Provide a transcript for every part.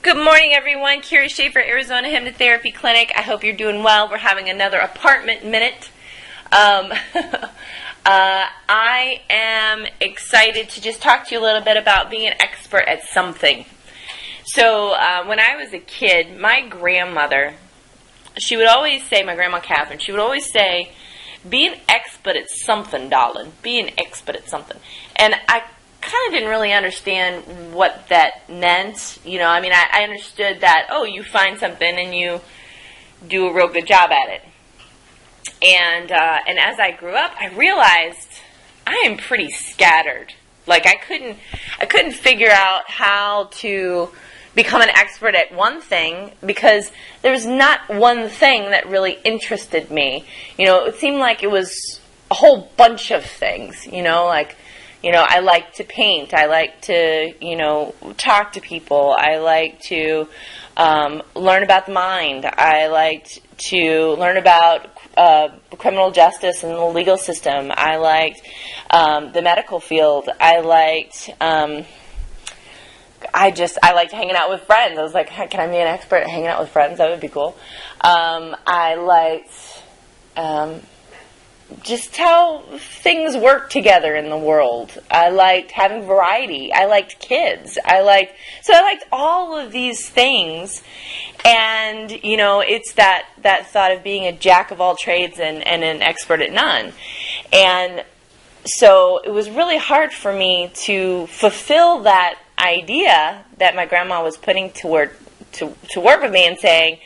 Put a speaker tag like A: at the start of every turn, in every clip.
A: Good morning, everyone. Kira Schaefer, Arizona Hypnotherapy Clinic. I hope you're doing well. We're having another apartment minute. I am excited to just talk to you a little bit about being an expert at something. So when I was a kid, my grandmother, she would always say, my grandma Catherine, she would always say, be an expert at something, darling. Be an expert at something. And I kind of didn't really understand what that meant. I understood that, you find something and you do a real good job at it. And as I grew up, I realized I am pretty scattered. Like I couldn't figure out how to become an expert at one thing because there was not one thing that really interested me. It seemed like it was a whole bunch of things, I like to paint. I like to, talk to people. I like to learn about the mind. I liked to learn about criminal justice and the legal system. I liked the medical field. I liked hanging out with friends. I was like, can I be an expert at hanging out with friends? That would be cool. I liked just how things work together in the world. I liked having variety. I liked kids. I liked all of these things. And, it's that thought of being a jack of all trades and an expert at none. And so it was really hard for me to fulfill that idea that my grandma was putting to work with me and saying,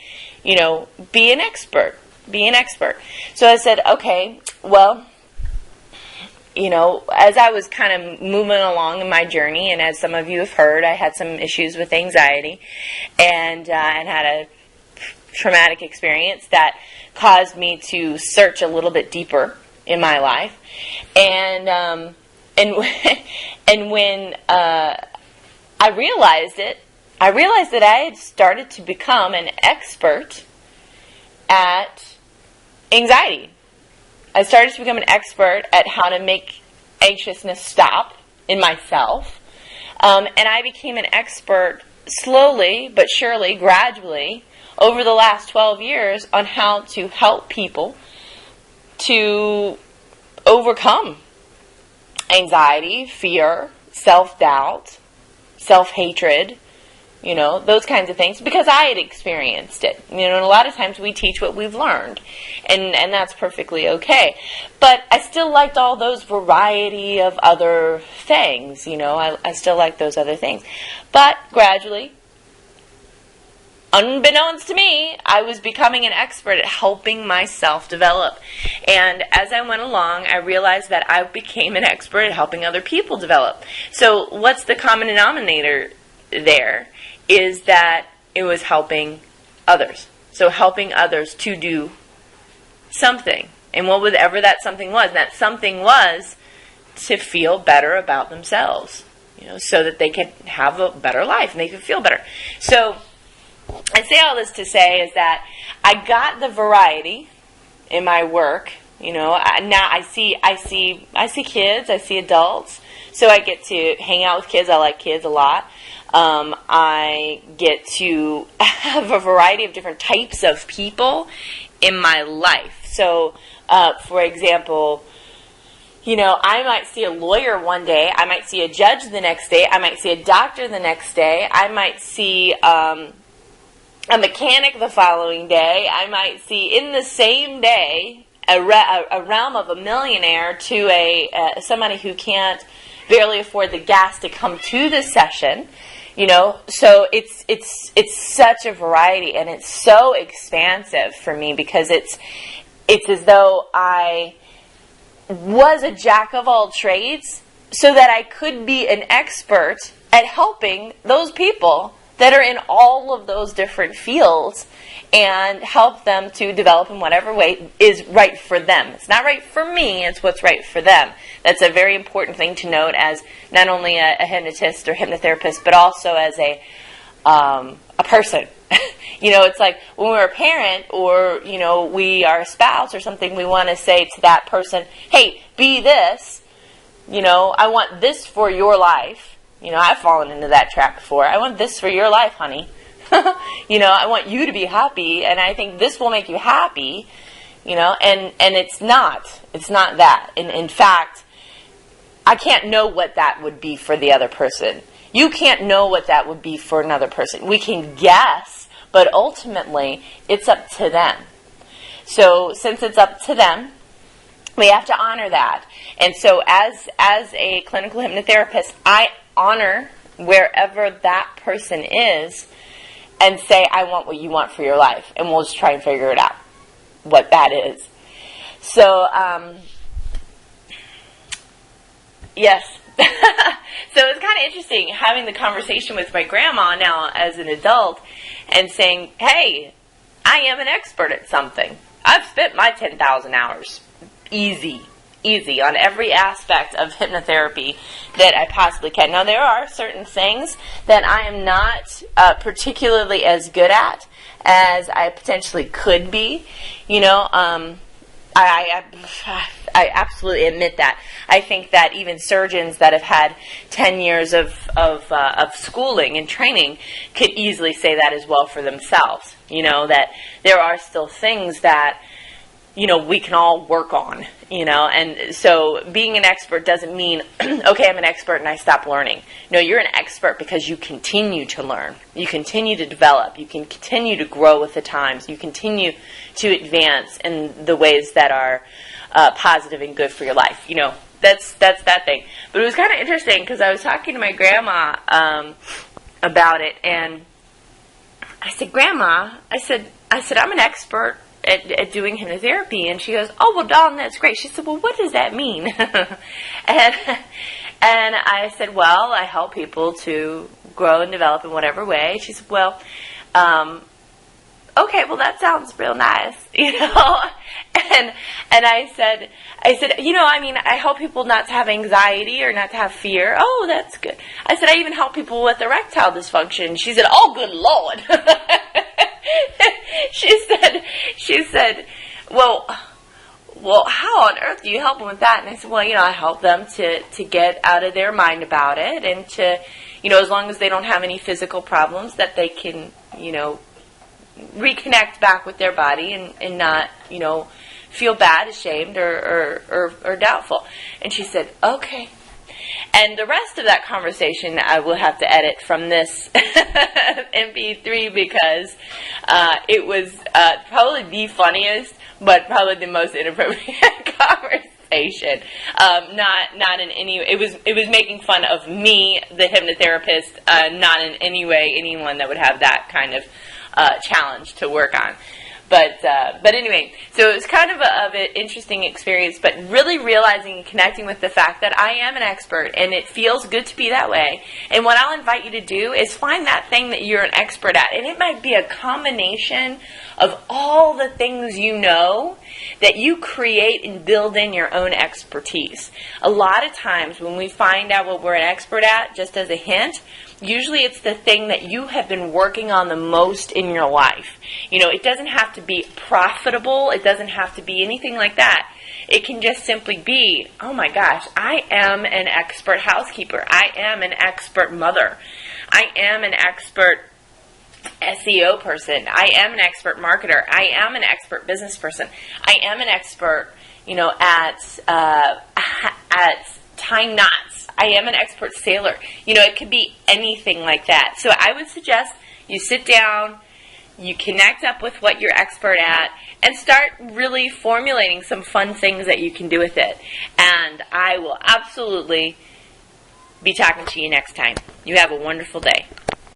A: be an expert. Be an expert. So I said, okay, well, as I was kind of moving along in my journey, and as some of you have heard, I had some issues with anxiety and had a traumatic experience that caused me to search a little bit deeper in my life. And when I realized that I had started to become an expert at anxiety. I started to become an expert at how to make anxiousness stop in myself. And I became an expert slowly but surely, gradually, over the last 12 years on how to help people to overcome anxiety, fear, self-doubt, self-hatred, those kinds of things, because I had experienced it. And a lot of times we teach what we've learned, and that's perfectly okay. But I still liked all those variety of other things, I still liked those other things. But gradually, unbeknownst to me, I was becoming an expert at helping myself develop. And as I went along, I realized that I became an expert at helping other people develop. So what's the common denominator there? Is that it was helping others. So helping others to do something. And whatever that something was. That something was to feel better about themselves. So that they could have a better life and they could feel better. So I say all this to say is that I got the variety in my work. Now I see kids, I see adults. So I get to hang out with kids. I like kids a lot. I get to have a variety of different types of people in my life. So, for example, I might see a lawyer one day. I might see a judge the next day. I might see a doctor the next day. I might see a mechanic the following day. I might see in the same day a realm of a millionaire to somebody who can't barely afford the gas to come to the session. So it's such a variety, and it's so expansive for me because it's as though I was a jack of all trades so that I could be an expert at helping those people that are in all of those different fields and help them to develop in whatever way is right for them. It's not right for me, it's what's right for them. That's a very important thing to note as not only a hypnotist or hypnotherapist, but also as a person. It's like when we're a parent or, we are a spouse or something, we want to say to that person, hey, be this, I want this for your life. I've fallen into that trap before. I want this for your life, honey. I want you to be happy, and I think this will make you happy, and it's not. It's not that. In fact, I can't know what that would be for the other person. You can't know what that would be for another person. We can guess, but ultimately, it's up to them. So, since it's up to them, we have to honor that. And so, as a clinical hypnotherapist, I honor wherever that person is and say, I want what you want for your life. And we'll just try and figure it out, what that is. So, yes. So it's kind of interesting having the conversation with my grandma now as an adult and saying, hey, I am an expert at something. I've spent my 10,000 hours. Easy on every aspect of hypnotherapy that I possibly can. Now, there are certain things that I am not particularly as good at as I potentially could be. I absolutely admit that. I think that even surgeons that have had 10 years of schooling and training could easily say that as well for themselves. That there are still things that, we can all work on, and so being an expert doesn't mean, okay, I'm an expert and I stop learning. No, you're an expert because you continue to learn. You continue to develop. You can continue to grow with the times. You continue to advance in the ways that are positive and good for your life. That's that thing. But it was kind of interesting because I was talking to my grandma about it, and I said, Grandma, I said, I'm an expert at doing hypnotherapy. And she goes, oh, well, Dawn, that's great. She said, well, what does that mean? and I said, well, I help people to grow and develop in whatever way. She said, well, okay, well, that sounds real nice, And I said, I help people not to have anxiety or not to have fear. Oh, that's good. I said, I even help people with erectile dysfunction. She said, oh, good Lord. She said, well, how on earth do you help them with that? And I said, well, I help them to get out of their mind about it, and to, as long as they don't have any physical problems, that they can, reconnect back with their body and not, feel bad, ashamed, or doubtful. And she said, okay. And the rest of that conversation I will have to edit from this MP3 because it was probably the funniest, but probably the most inappropriate conversation. Not in any. It was making fun of me, the hypnotherapist. Not in any way anyone that would have that kind of challenge to work on. But anyway, so it was kind of an interesting experience, but really realizing and connecting with the fact that I am an expert, and it feels good to be that way. And what I'll invite you to do is find that thing that you're an expert at, and it might be a combination of all the things that you create and build in your own expertise. A lot of times when we find out what we're an expert at, just as a hint, usually it's the thing that you have been working on the most in your life. It doesn't have to be profitable. It doesn't have to be anything like that. It can just simply be, oh my gosh, I am an expert housekeeper. I am an expert mother. I am an expert SEO person. I am an expert marketer. I am an expert business person. I am an expert, at tying knots. I am an expert sailor. It could be anything like that. So I would suggest you sit down, you connect up with what you're expert at, and start really formulating some fun things that you can do with it. And I will absolutely be talking to you next time. You have a wonderful day.